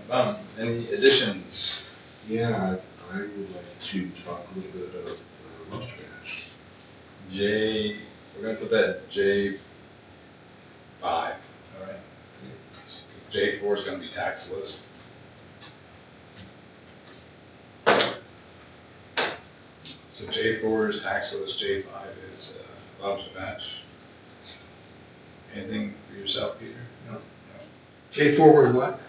Any additions? Yeah, I would like to talk a little bit about Monster Mash. We're gonna put that J5. All right. J4 is gonna be tax list. So J4 is tax list, J5 is lobster match. Anything for yourself, Peter? No. J4 was what?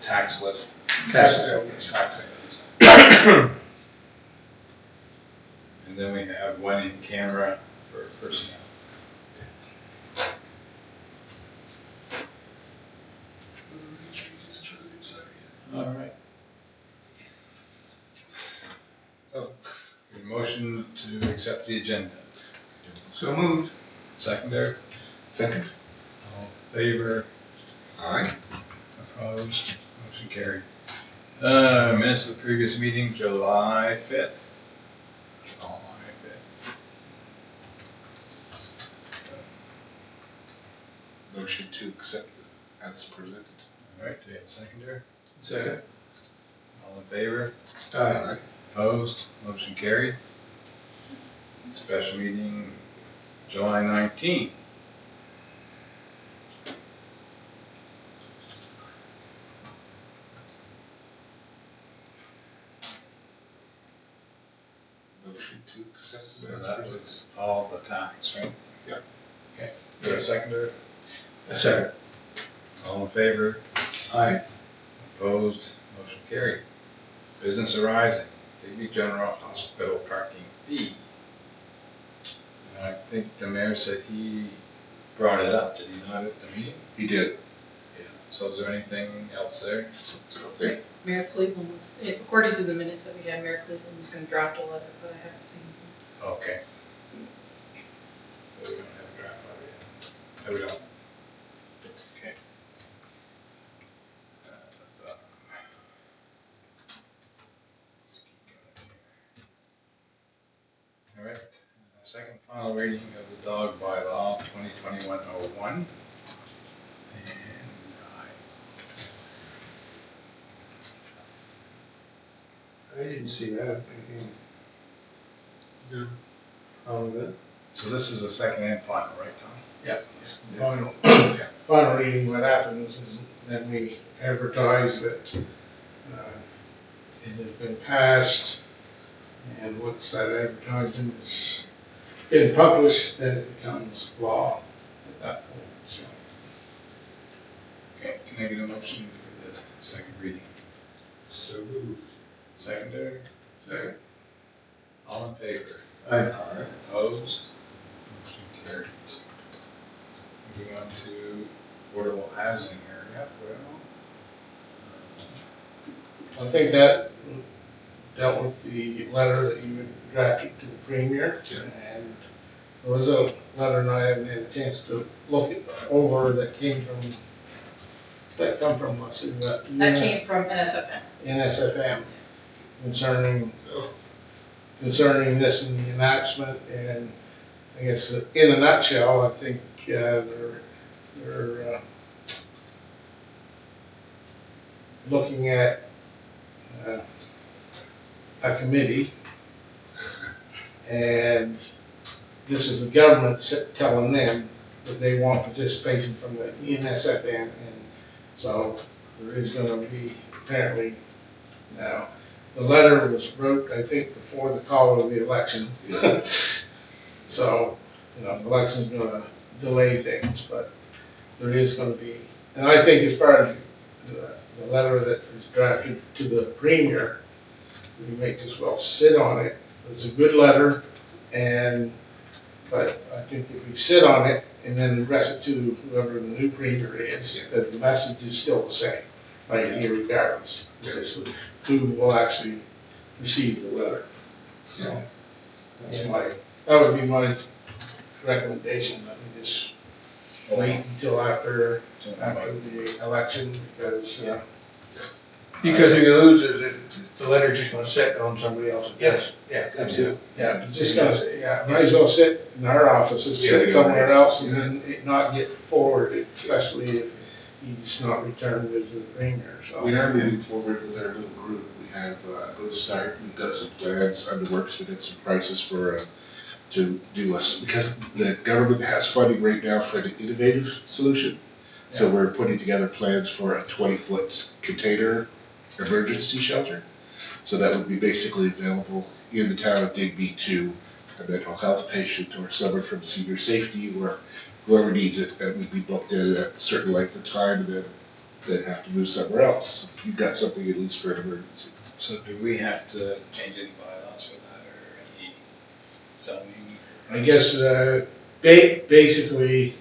Tax list. Tax sales. Tax sales. And then we have one in camera for personnel. All right. Oh, motion to accept the agenda. So moved. Seconder? Second. All in favor? Aye. Opposed? Motion carried. Minutes of the previous meeting, July 5th. July 5th. Motion to accept as presented. All right, do you have a seconder? Second. All in favor? Aye. Opposed? Motion carried. Special meeting, July 19th. Motion to accept So as that presented. was all the tax, right? Yep. Okay. Do you have a seconder? A second. All in favor? Aye. Opposed? Motion carried. Business arising, Digby General Hospital parking fee. I think the mayor said he brought it up, did he not, at the meeting? He did. Yeah. So is there anything else there? Okay. Mayor Cleveland was, according to the minutes that we had, Mayor Cleveland was going to draft a letter, but I haven't seen it. Okay. So we don't have a draft letter yet? No, we don't. Okay. All right. Second final reading of the dog bylaw 2021-01. And I didn't see that. No. All of it? so this is the second and final, right, Tom? Yeah. Final, final reading, what happens is then we advertise that it has been passed, and once that advertisement has been published, then it becomes law at that point, so. Okay, can I get a motion for the second reading? So moved. Secondary? Second. All in favor? Aye. Opposed? Motion carried. Moving on to affordable housing area, I think that dealt with the letter that you had drafted to the Premier. Yeah. And there was a letter, and I haven't had a chance to look it over, that come from us. That came from NSFM. NSFM concerning this and the announcement, and I guess in a nutshell, I think they're looking at a committee, and this is the government telling them that they want participation from the NSFM, and so there is going to be apparently now. The letter was wrote, I think, before the call of the election. So, the election's going to delay things, but there is going to be, and I think as far as the letter that is drafted to the Premier, we may as well sit on it. It's a good letter, but I think if we sit on it and then address it to whoever the new Premier is, that the message is still the same, right here regardless. This is who will actually receive the letter. So that would be my recommendation, that we just wait until after the election, because Because if you lose, the letter's just gonna sit on somebody else's desk. yeah, Absolutely. yeah, it's just gonna, might as well sit in our offices, sit somewhere else, and then it not get forwarded, especially if he's not returned with the premier, so. We are moving forward with our little group. We have a good start. We've got some plans under works. We got some prices for, to do us, because the government has funding right now for the innovative solution. So we're putting together plans for a 20-foot container emergency shelter. So that would be basically available in the town of Digby to a mental health patient or someone from senior safety or whoever needs it, that would be booked in at a certain length of time and then they'd have to move somewhere else. You've got something at least for an emergency. So do we have to change any bylaws for that or any zoning? I guess, basically,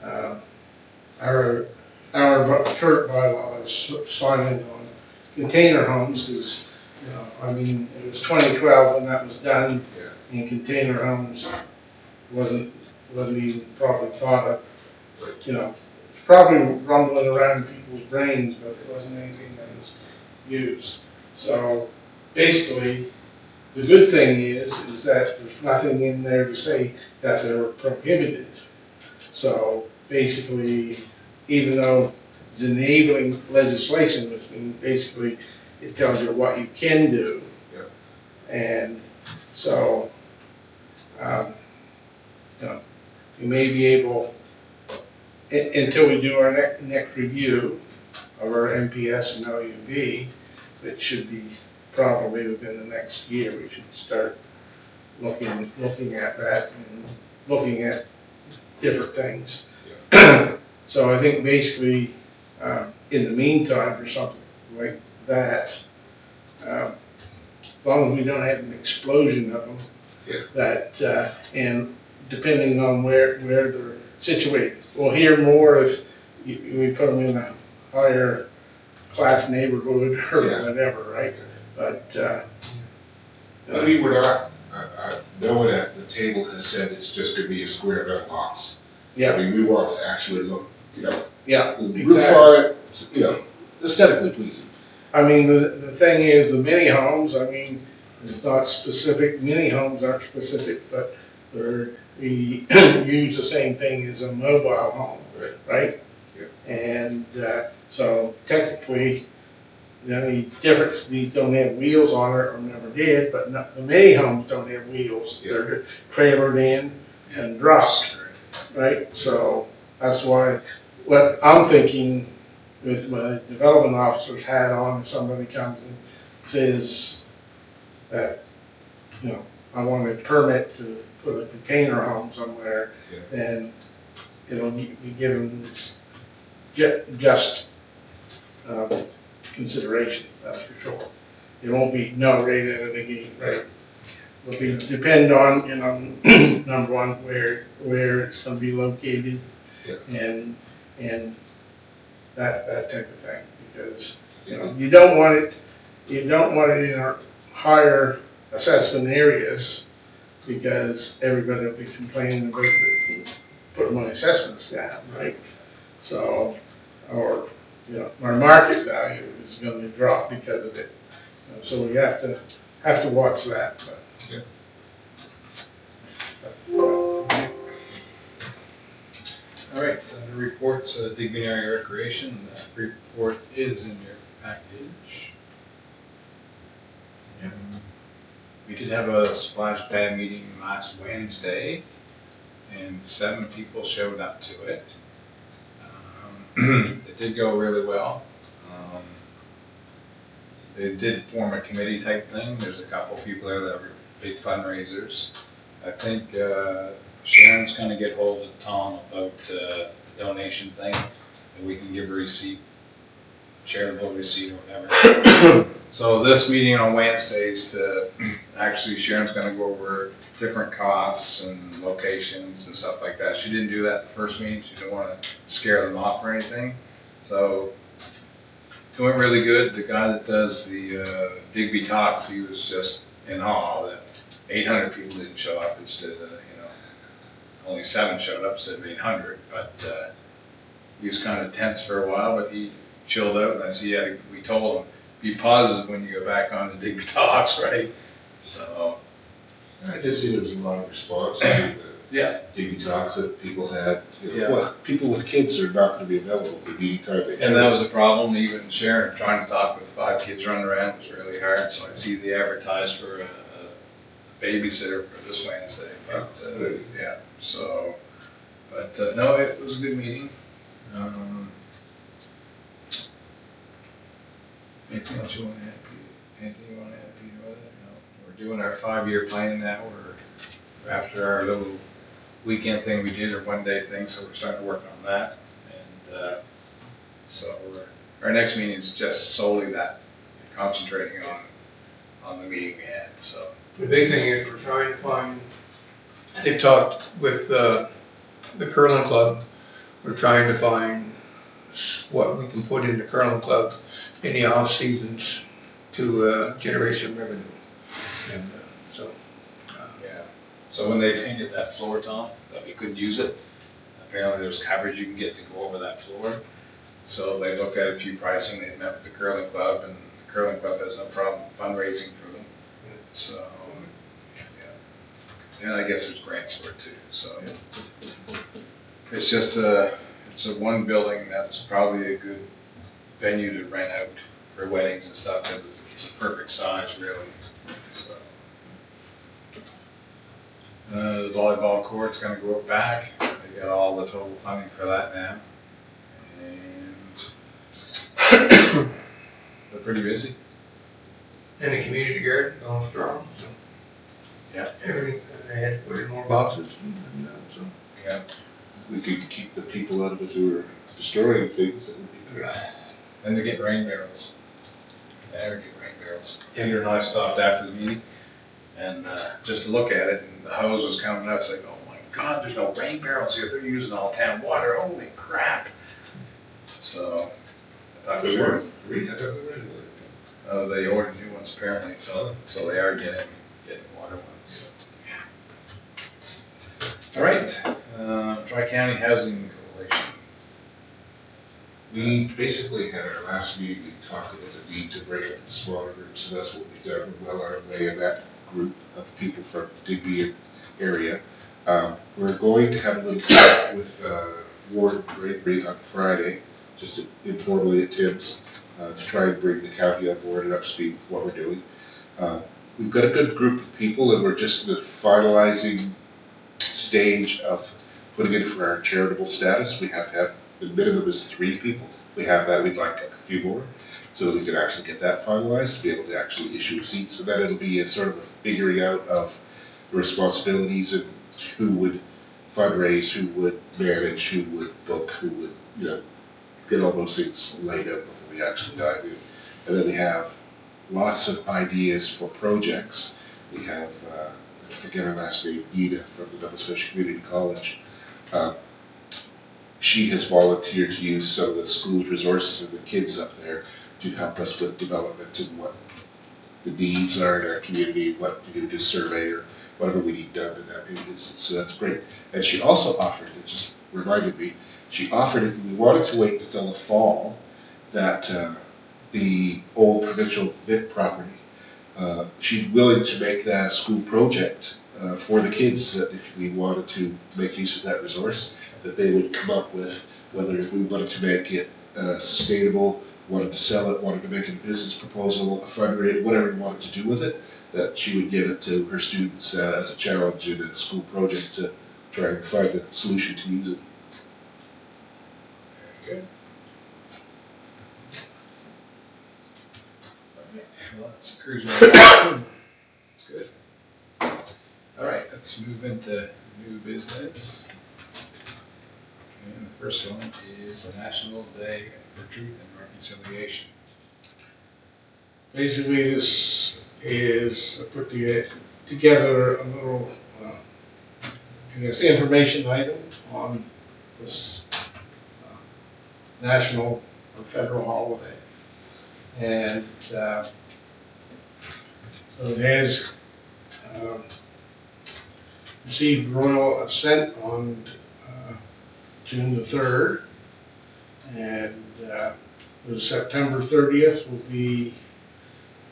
our current bylaw is silent on container homes, because, you know, I mean, it was 2012 when that was done, and container homes wasn't even probably thought of, you know, it's probably rumbling around people's brains, but it wasn't anything that was used. So, basically, the good thing is that there's nothing in there to say that they're prohibited. So basically, even though it's enabling legislation, which means basically it tells you what you can do. Yep. And so, you know, we may be able, until we do our next review of our MPS and LUB, that should be probably within the next year, we should start looking at that and looking at different things. Yeah. So I think basically, in the meantime, for something like that, as long as we don't have an explosion of them, that, and depending on where they're situated, we'll hear more if we put them in a higher class neighborhood or whatever, right? But, I mean, we're not, no one at the table has said it's just gonna be a square metal box. I yeah, mean, we want to actually look, you know, yeah. roof exactly. on it, you know, aesthetically pleasing. I mean, the thing is, the mini homes, I mean, it's not specific, mini homes aren't specific, but we use the same thing as a mobile home, right? Yeah. And, so technically, the only difference, these don't have wheels on it or never did, but the mini homes don't have wheels. Yeah. They're trailered in and dropped, right? So that's why, what I'm thinking with my development officer's hat on, if somebody comes and says that, you know, I want a permit to put a container home somewhere, then it'll be given just consideration, that's for sure. It won't be no right out of the gate, right? It'll be depend on, you know, number one, where it's gonna be located, and that type of thing, because, you know, you don't want it in our higher assessment areas, because everybody will be complaining about putting my assessments down, right? So, or, you know, our market value is going to drop because of it. So we have to watch that. But. All right, under reports, Digby Area Recreation, that report is in your package. We did have a splash pad meeting last Wednesday, and 7 people showed up to it. It did go really well. They did form a committee type thing. There's a couple people there that were big fundraisers. I think Sharon's going to get hold of Tom about the donation thing, and we can give a receipt, charitable receipt or whatever. So this meeting on Wednesday is to, actually Sharon's going to go over different costs and locations and stuff like that. She didn't do that the first meeting. She didn't want to scare them off or anything. So it went really good. The guy that does the Digby Talks, he was just in awe that 800 people didn't show up instead of, you know, only 7 showed up instead of 800. But he was kind of tense for a while, but he chilled out, and I see we told him, be positive when you go back on the Digby Talks, right? So I just see there was a lot of response to Yeah. DB talks that people had, you know, Yeah. well, people with kids are not gonna be available for the time they. And that was a problem, even Sharon trying to talk with 5 kids running around was really hard, so I see they advertised for a babysitter for this Wednesday, but, yeah, so, but, no, it was a good meeting. Anything else you wanna add, Peter? Anything you wanna add, Peter, with it? No, we're doing our 5-year plan now, we're after our little weekend thing we did, or one-day thing, so we're starting to work on that, and, so our next meeting is just solely that, concentrating on the meeting we had, so. The big thing is we're trying to find, they've talked with the curling club, we're trying to find what we can put in the curling club in the off seasons to generate some revenue. And so. Yeah, so when they painted that floor, Tom, that we couldn't use it, apparently there's coverage you can get to go over that floor. So they looked at a few pricing, they met with the curling club, and the curling club has no problem fundraising for them. So, yeah. And I guess there's grants for it too, so. It's just it's a one building that's probably a good venue to rent out for weddings and stuff, because it's a perfect size, really. So. The volleyball court's gonna go back. They got all the total funding for that now. And they're pretty busy. And the community garden going strong, so. Yeah. Everything, they had to put in more boxes and so. Yeah. We could keep the people out of it who are destroying things, that would be good. And they're getting rain barrels. They're getting rain barrels. Peter and I stopped after the meeting, and just to look at it, and the hose was coming out, it's like, oh my God, there's no rain barrels here, they're using all town water, holy crap. So, I thought, sure. They ordered new ones apparently, so they are getting water ones. So. All right, Tri-County Housing Coalition. We basically had our last meeting, we talked about the need to break up into smaller groups, and that's what we've done. We're well on our way in that group of people from Digby area. We're going to have a little talk with Warden Gregory on Friday, just informally at Tim's, to try and bring the county on board and up to speed with what we're doing. We've got a good group of people, and we're just in the finalizing stage of putting in for our charitable status. We have to have, the minimum is 3 people. We have that, we'd like a few more, so that we can actually get that finalized, to be able to actually issue receipts. So then it'll be a sort of a figuring out of the responsibilities and who would fundraise, who would manage, who would book, who would, you know, get all those things laid out before we actually dive in. And then we have lots of ideas for projects. We have, I forget her last name, Ida from the Nova Scotia Community College. She has volunteered to use some of the school's resources and the kids up there to help us with development and what the needs are in our community, what to do to survey or whatever we need done in that instance. So that's great. And she also offered, it just reminded me, she offered it, we wanted to wait until the fall, that the old provincial Vic property, she's willing to make that a school project for the kids, that if we wanted to make use of that resource, that they would come up with whether if we wanted to make it sustainable, wanted to sell it, wanted to make it a business proposal, a fundraiser, whatever we wanted to do with it, that she would give it to her students as a challenge in a school project to try and find a solution to use it. Very good. Okay, well, that's a cruise. That's good. All right, let's move into new business. And the first one is the National Day for Truth and Reconciliation. Basically, this is put together a little, I guess, information item on this national or federal holiday. And so it has received royal assent on June the 3rd, and the September 30th will be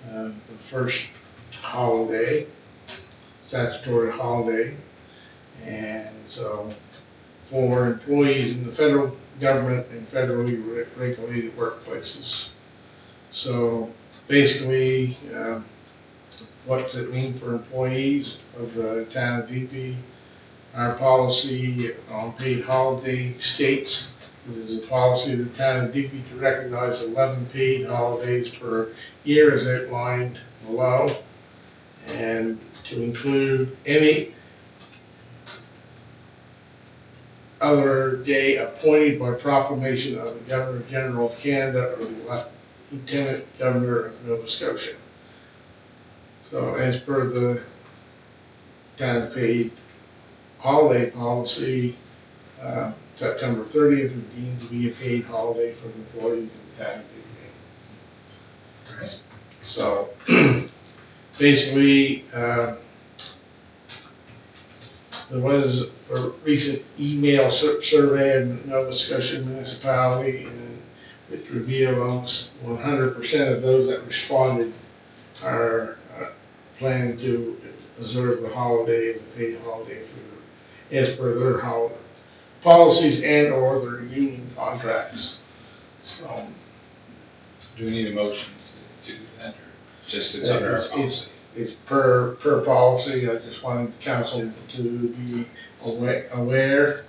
the first holiday, statutory holiday, And so for employees in the federal government and federally regulated workplaces. So basically, what does it mean for employees of the town of Digby? Our policy on paid holiday states it is a policy of the town of Digby to recognize 11 paid holidays per year as outlined below, and to include any other day appointed by proclamation of the Governor General of Canada or the Lieutenant Governor of Nova Scotia. So as per the town paid holiday policy, September 30th would deemed to be a paid holiday for employees in the town of Digby. So basically, there was a recent email survey of Nova Scotia municipality, and it revealed almost 100% of those that responded are planning to observe the holiday as a paid holiday as per their policies and or their union contracts. So, Do we need a motion to do that, or just it's under our policy? It's per policy. I just wanted council to be aware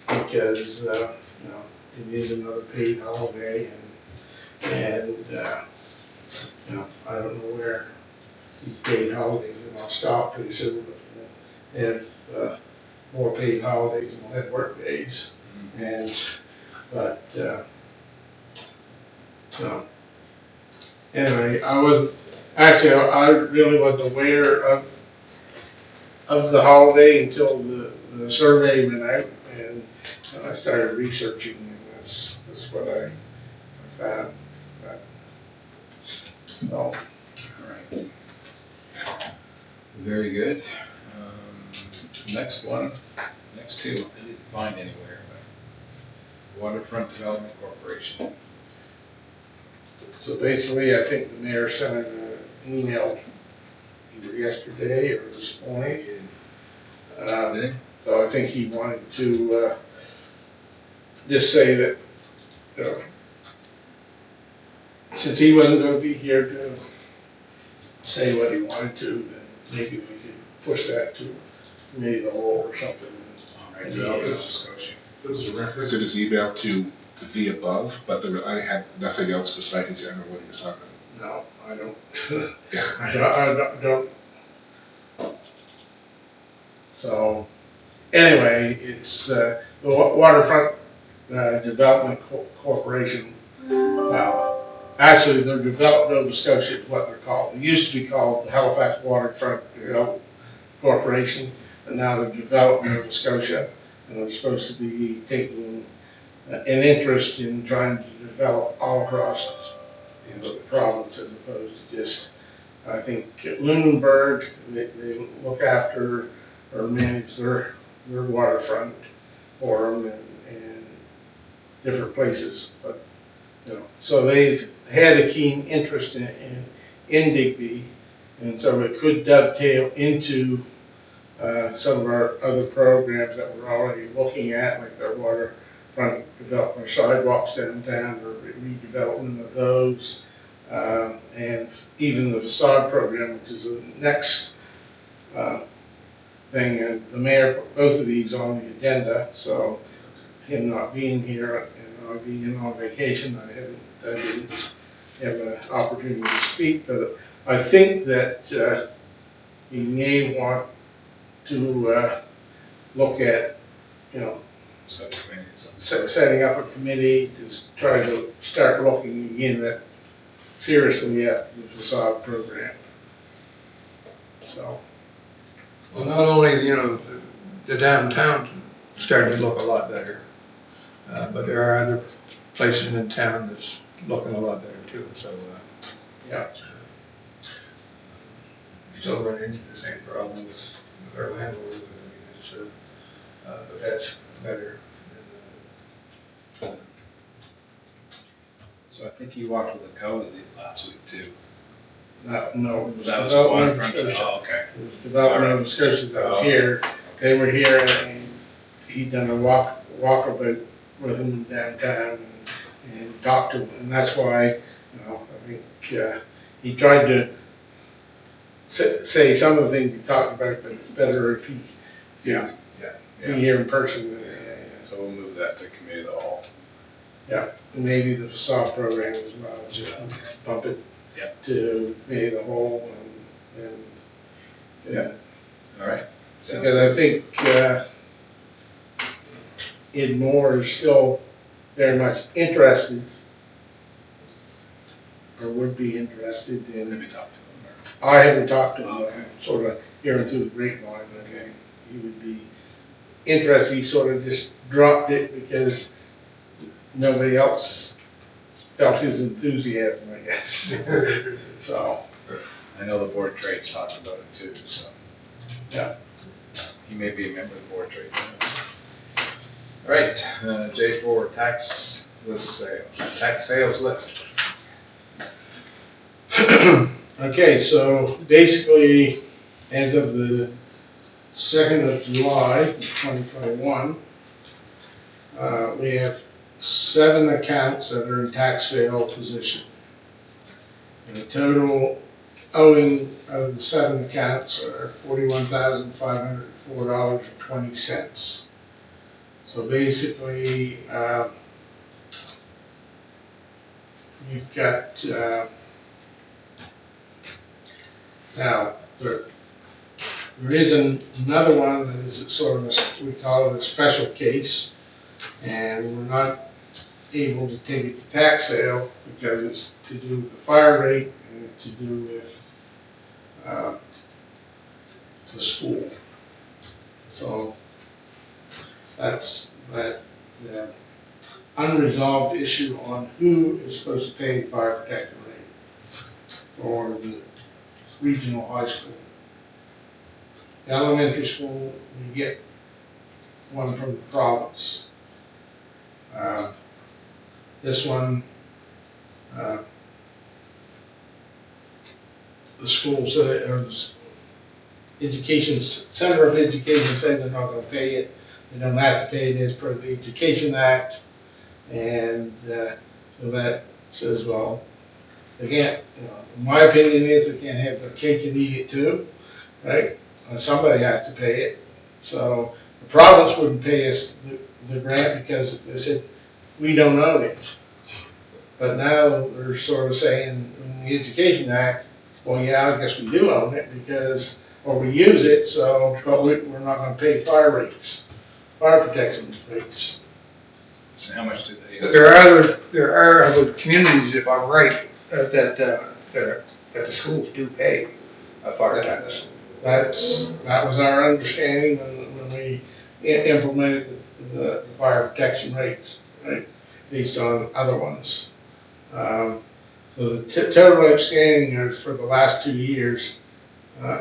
because, you know, it is another paid holiday and you know, I don't know where these paid holidays are going to stop pretty soon, but if more paid holidays and we'll have work days. And, but, so, anyway, I really wasn't aware of the holiday until the survey went out, and I started researching, and that's what I found. So, All right. Very good. Next two, I didn't find anywhere, but Waterfront Development Corporation. So basically, I think the mayor sent an email either yesterday or this morning. So I think he wanted to just say that, you know, since he wasn't going to be here to say what he wanted to, then maybe we could push that to maybe the whole or something. All right, Nova Scotia. There was a reference in his email to the above, but I had nothing else besides I don't know what he was talking about. No, I don't. Yeah. I don't. So, anyway, it's the Waterfront Development Corporation. Actually, they're Develop Nova Scotia is what they're called. They used to be called the Halifax Waterfront Development Corporation, and now they're Develop Nova Scotia, and they're supposed to be taking an interest in trying to develop all across the province as opposed to just, I think, Lunenburg. They look after or manage their waterfront for them and different places, but you know, so they've had a keen interest in Digby, and so it could dovetail into some of our other programs that we're already looking at, like our waterfront development, sidewalks downtown, or redevelopment of those, and even the facade program, which is the next thing. And the mayor put both of these on the agenda, so him not being here and I being on vacation, I didn't have an opportunity to speak, but I think that you may want to look at, you know, setting up a committee to try to start looking again seriously at the facade program. So. Well, not only, you know, the downtown starting to look a lot better, but there are other places in town that's looking a lot better too, so. Yeah. Still run into the same problem with our landlord, but that's better. So I think you walked with a code last week too. No, it was That was Development Waterfront. Nova Scotia. Oh, okay. It was Development Nova Scotia that was here, they were here and he'd done a walkabout with them downtown and talked to them, and that's why, you know, I think, he tried to say some of the things he talked about, but it's better if he, Yeah. be here in person. So we'll move that to committee of the whole. Yeah, and maybe the facade program as well, just bump it Yep. to maybe the whole and. Yeah. All right. Because I think, Ed Moore is still very much interested, or would be interested in. Maybe talk to them. I haven't talked to him, Okay. I'm sort of hearing through the grapevine, but he would be interested. He sort of just dropped it because nobody else felt his enthusiasm, I guess. So, I know the board of trade's talked about it too, so. yeah. He may be a member of the board of trade. All right, J4, tax sales list. Okay, so basically, as of the 2nd of July, 2021, we have 7 accounts that are in tax sale position. And the total owing of the 7 accounts are $41,504.20. So basically, you've got, now, there is another one that is sort of, we call it a special case, and we're not able to take it to tax sale because it's to do with the fire rate and to do with the school. So that's that unresolved issue on who is supposed to pay the fire protection rate for the regional high school. The elementary school, we get one from the province. This one, the schools, or the education, Center of Education said they're not going to pay it. They don't have to pay it as per the Education Act. And so that says, well, they can't, my opinion is they can't have their cake and eat it too, right? Somebody has to pay it. So the province wouldn't pay us the grant because they said, we don't own it. But now they're sort of saying in the Education Act, well, yeah, I guess we do own it because, or we use it, so, but we're not going to pay fire protection rates. So how much do they? There are other communities, if I'm right, that the schools do pay a fire tax. That was our understanding when we implemented the fire protection rates, right, based on other ones. So the total outstanding for the last 2 years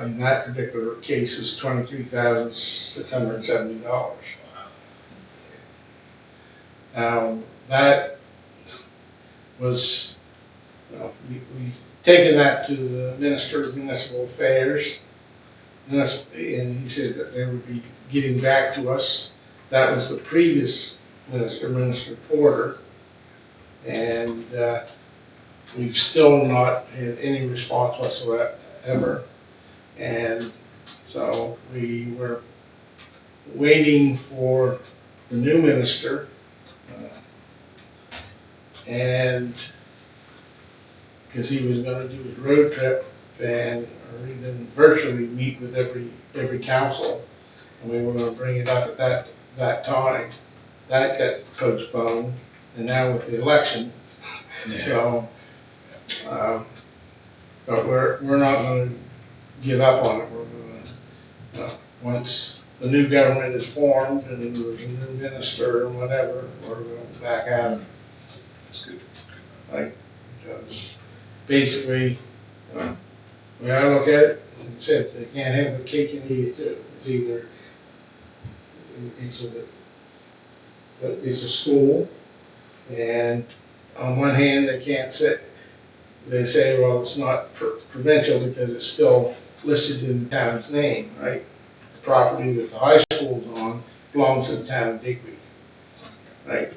in that particular case is $23,670. That was, we've taken that to the Minister of Municipal Affairs, and he said that they would be getting back to us. That was the previous minister, Minister Porter, and we've still not had any response whatsoever. And so we were waiting for the new minister, and because he was going to do his road trip and or even virtually meet with every council, and we were going to bring it up at that time. That got postponed, and now with the election, so. But we're not going to give up on it. We're going to once the new government is formed and there's a new minister and whatever, we're going to back at it. That's good. Like, because basically, the way I look at it, it said they can't have their cake and eat it too. It's either it's a school, and on one hand they can't sit. They say, well, it's not provincial because it's still listed in the town's name, right? The property that the high school's on belongs to the town of Digby. Right?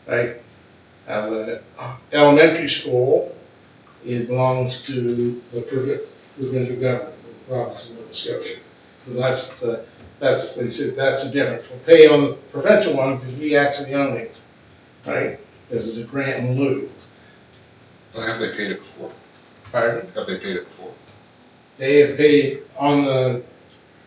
Right? The elementary school, it belongs to the provincial government, the province of Nova Scotia. So they said that's the difference. We'll pay on the provincial one because we actually own it, right? Because it's a grant in lieu. Well, have they paid it before? Pardon? Have they paid it before? They have paid on the,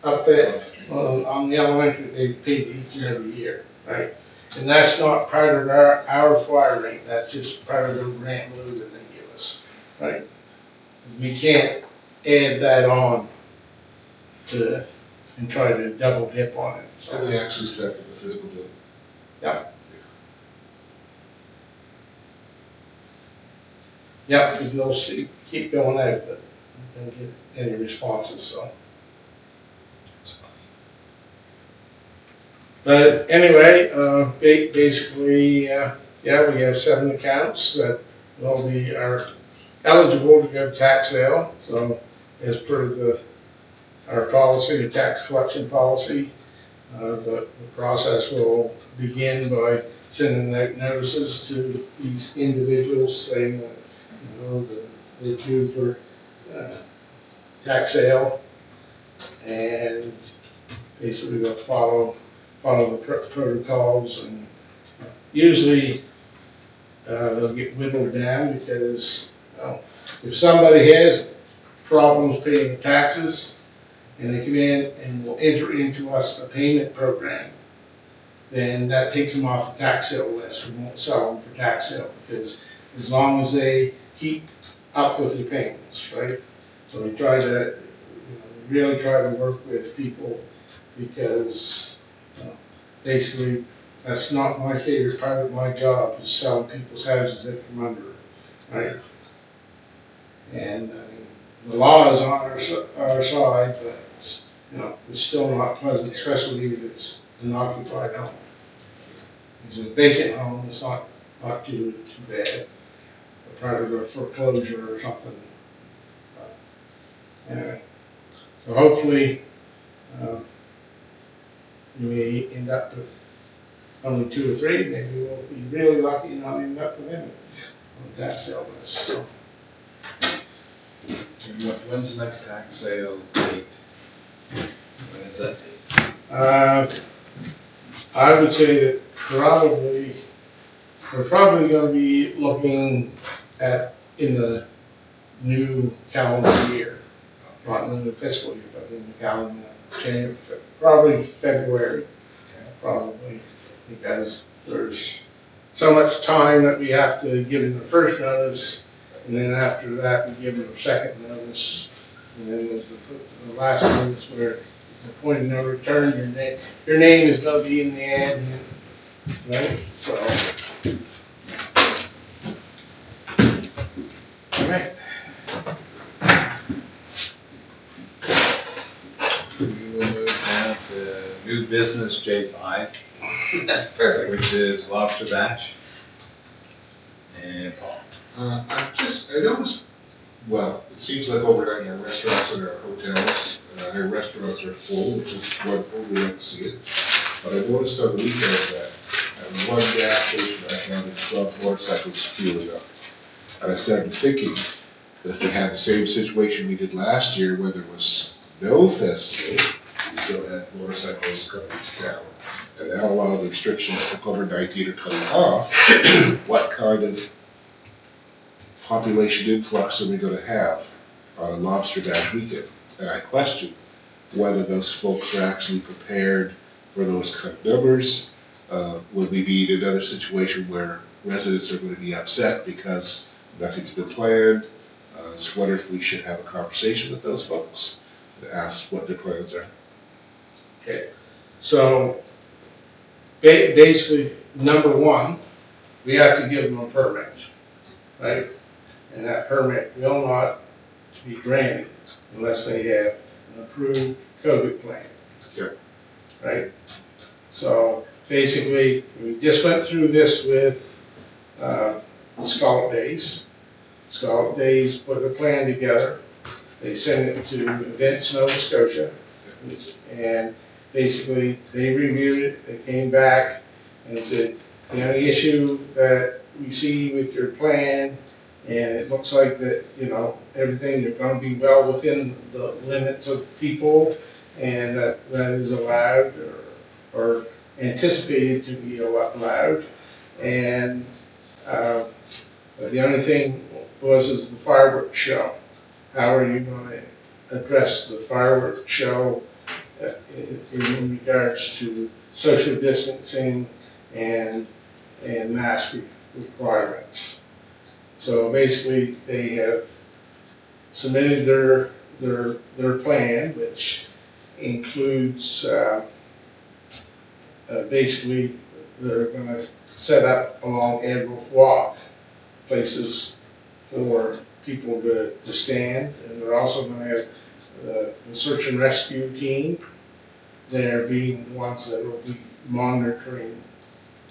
up there, on the elementary, they paid each and every year, right? And that's not part of our fire rate, that's just part of the grant in lieu that they give us, right? We can't add that on to, and try to double dip on it, So so. they actually set for the physical building. Yeah. Yeah, because they'll keep going out, but don't get any responses, so. But anyway, basically, yeah, we have 7 accounts that are eligible to go to tax sale. So as per our policy, the tax collection policy, the process will begin by sending out notices to these individuals saying that, they're due for tax sale, and basically they'll follow the protocols, and usually they'll get whittled down because if somebody has problems paying taxes and they come in and will enter into us a payment program, then that takes them off the tax sale list. We won't sell them for tax sale because as long as they keep up with their payments, right? So we try to really try to work with people because basically that's not my favorite part of my job, is selling people's houses out from under, right? And the law is on our side, but it's still not pleasant, especially if it's an occupied home. If it's a vacant home, it's not too bad. A part of a foreclosure or something. Anyway, so hopefully we may end up with only 2 or 3. Maybe we'll be really lucky and not end up with any on the tax sale list. So. When's the next tax sale date? When is that date? I would say that we're probably going to be looking at in the new calendar year, not in the fiscal year, but in the calendar January, probably February, probably, because there's so much time that we have to give them the first notice, and then after that we give them the second notice, and then there's the last notice where it's the point of no return. Your name is going to be in the ad, right? So. All right. We will move now to new business J5. That's perfect. Which is lobster bash. And Paul. I noticed, well, it seems like overnight our restaurants and our hotels, our restaurants are full, which is wonderful, we like to see it. But I noticed on the weekend that at one gas station I found 12 motorcycles fueling up. And I started thinking that if we had the same situation we did last year where there was no festival, we still had motorcycles coming to town. And now a lot of the restrictions for COVID-19 are coming off. What kind of population influx are we going to have on a lobster bash weekend? And I question whether those folks are actually prepared for those kind of numbers. Will we be in another situation where residents are going to be upset because nothing's been planned? I just wonder if we should have a conversation with those folks to ask what their plans are. Okay, so basically, number one, we have to give them a permit, right? And that permit will not be granted unless they have an approved COVID plan. Sure. Right? So basically, we just went through this with the Scallop Days. Scallop Days put a plan together. They sent it to Events Nova Scotia, and basically, they reviewed it, they came back and said, the only issue that we see with your plan, and it looks like that, everything, you're gonna be well within the limits of people, and that is allowed or anticipated to be allowed. And, but the only thing is the fireworks show. How are you gonna address the fireworks show in regards to social distancing and mask requirements? So basically, they have submitted their plan, which includes basically they're going to set up along Admiral Walk places for people to stand, and they're also going to have the search and rescue team there being the ones that will be monitoring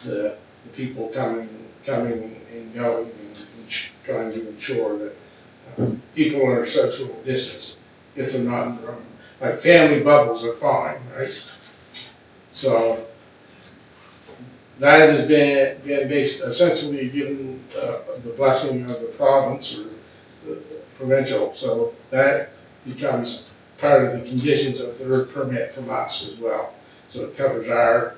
the people coming and going and trying to ensure that people are social distance. If they're not in their own, like family bubbles are fine, right? So that has been essentially given the blessing of the province or the provincial. So that becomes part of the conditions of their permit from us as well. So it covers our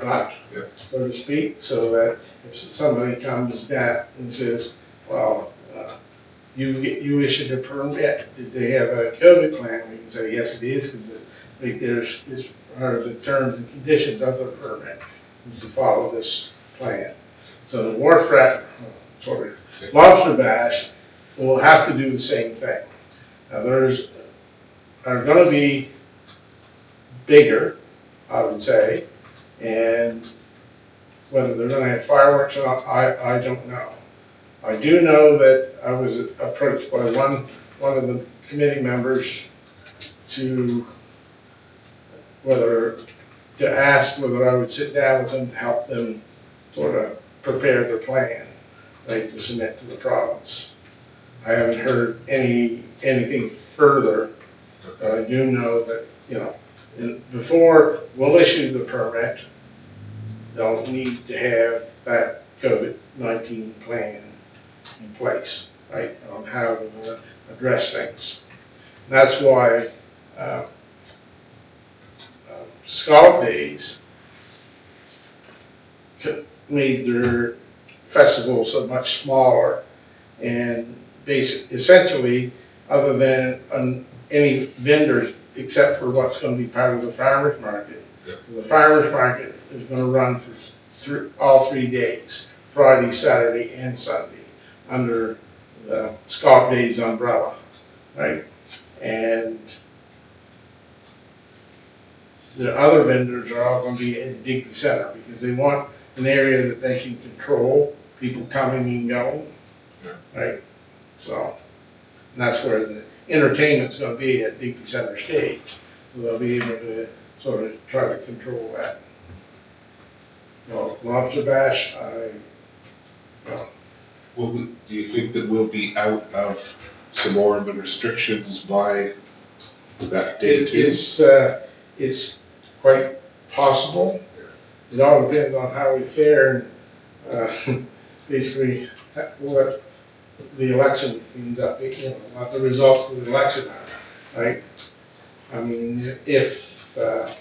butt, so to speak, so that if somebody comes down and says, well, you issued a permit, did they have a COVID plan? We can say, yes, it is, because it's part of the terms and conditions of the permit is to follow this plan. So the Wharf Lobster Bash will have to do the same thing. Now are going to be bigger, I would say, and whether they're going to have fireworks or not, I don't know. I do know that I was approached by one of the committee members to ask whether I would sit down with them to help them sort of prepare their plan, like to submit to the province. I haven't heard anything further, but I do know that, before we'll issue the permit, they'll need to have that COVID-19 plan in place, right, on how to address things. And that's why Scallop Days made their festival so much smaller, and essentially, other than any vendors except for what's going to be part of the farmers market. Yeah. So the farmers market is going to run for all 3 days, Friday, Saturday, and Sunday, under the Scallop Days umbrella, right? And the other vendors are all going to be in Digby Center because they want an area that they can control, people coming and going, right? So, and that's where the entertainment's going to be at Digby Center Stage. So they'll be able to sort of try to control that. Well, Lobster Bash, Do you think that we'll be out of some more of the restrictions by that date too? It's quite possible. It all depends on how we fare and basically what the election ends up being, what the results of the election are, right? I mean, if the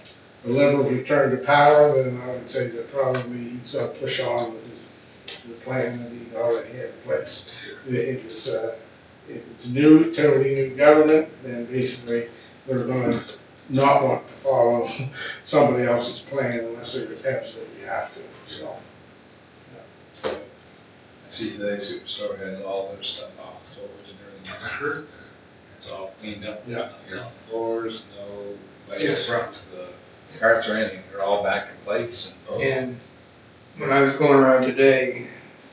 Liberals return to power, then I would say that probably he's going to push on with the plan that he already had in place. If it's new, totally new government, then basically they're going to not want to follow somebody else's plan unless they absolutely have to. So, yeah. I see today Superstore has all their stuff off the floors and everything. It's all cleaned up. Yeah. Nothing on the floors, no the carts or anything. They're all back in place. And when I was going around today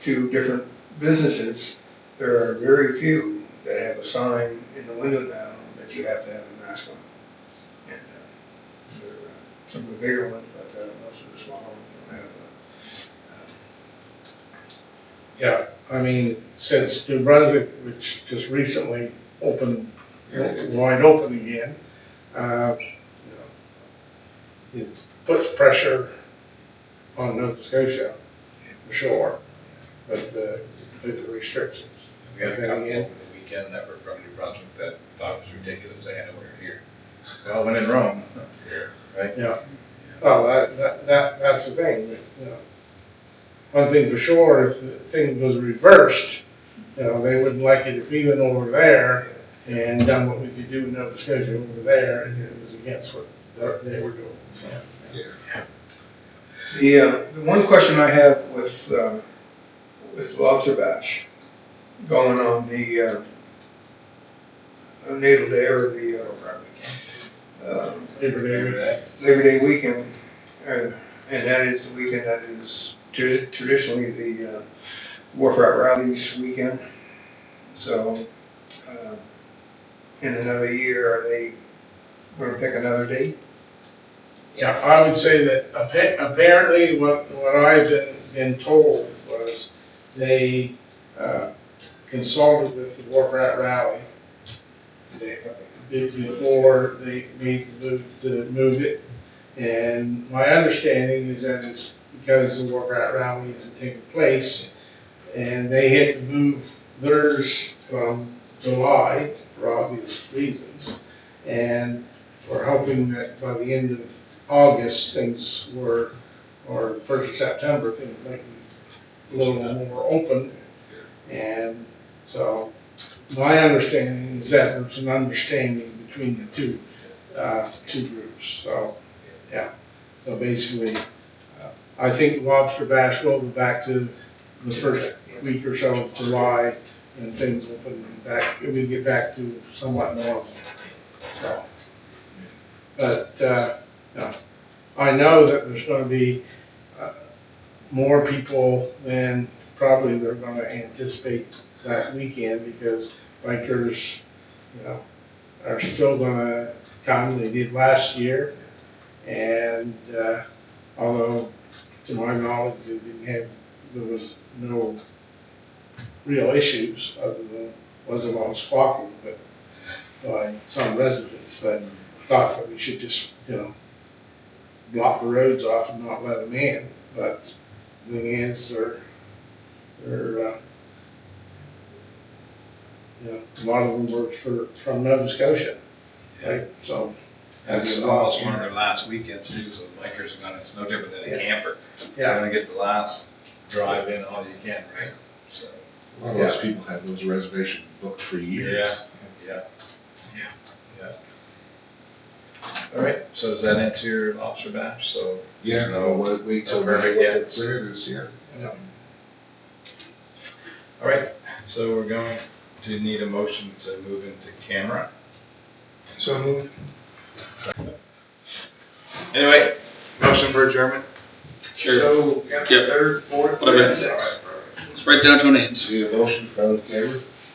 to different businesses, there are very few that have a sign in the window now that you have to have a mask on. And some of the bigger ones, but most of the smaller ones don't have Yeah, I mean, since New Brunswick, which just recently opened wide open again, it puts pressure on Nova Scotia, for sure, but with the restrictions. We had a Then couple again, over the weekend that were from New Brunswick that thought it was ridiculous, they had to wear it here. Well, when in Rome, here, right? Yeah, well, that's the thing, one thing for sure, if the thing was reversed, they wouldn't like it if we went over there and done what we could do in Nova Scotia over there, and it was against what they were doing, so. The one question I have with Lobster Bash going on the Natal Day or the Labor Day weekend, and that is the weekend that is traditionally the Wharf Rat Rallies weekend. So, in another year, are they going to pick another date? Yeah, I would say that apparently what I've been told was they consulted with the Wharf Rat Rally before they made the move to move it. And my understanding is that it's because the Wharf Rat Rally isn't taking place, and they had to move theirs from July for obvious reasons. And we're hoping that by the end of August, things were, or 1st of September, things might be a little more open. And so, my understanding is that there's an understanding between the two groups. So, yeah. So basically, I think Lobster Bash will go back to the first week or so of July, and things open back, and we get back to somewhat normal. So, but, I know that there's going to be more people than probably they're going to anticipate that weekend, because bikers, are still going to come. They did last year, and although to my knowledge there was no real issues other than was a lot of squawking, but by some residents that thought that we should just, block the roads off and not let them in. But the thing is, they're a lot of them were from Nova Scotia, right? So That's almost one of their last weekends too, so bikers are gonna, it's no different than a camper. You're gonna get the last drive in all you can, right? So. A lot of those people have those reservations booked for years. Yeah. All right, so does that answer your Lobster Bash? So. Yeah, no, wait till November, what yeah. the plan is, yeah. All right, so we're going to need a motion to move into camera. So moved. Anyway, motion for adjournment? Sure. So, Yep. third, fourth, Whatever. fifth, sixth. Let's write down your names. Need a motion from the camera?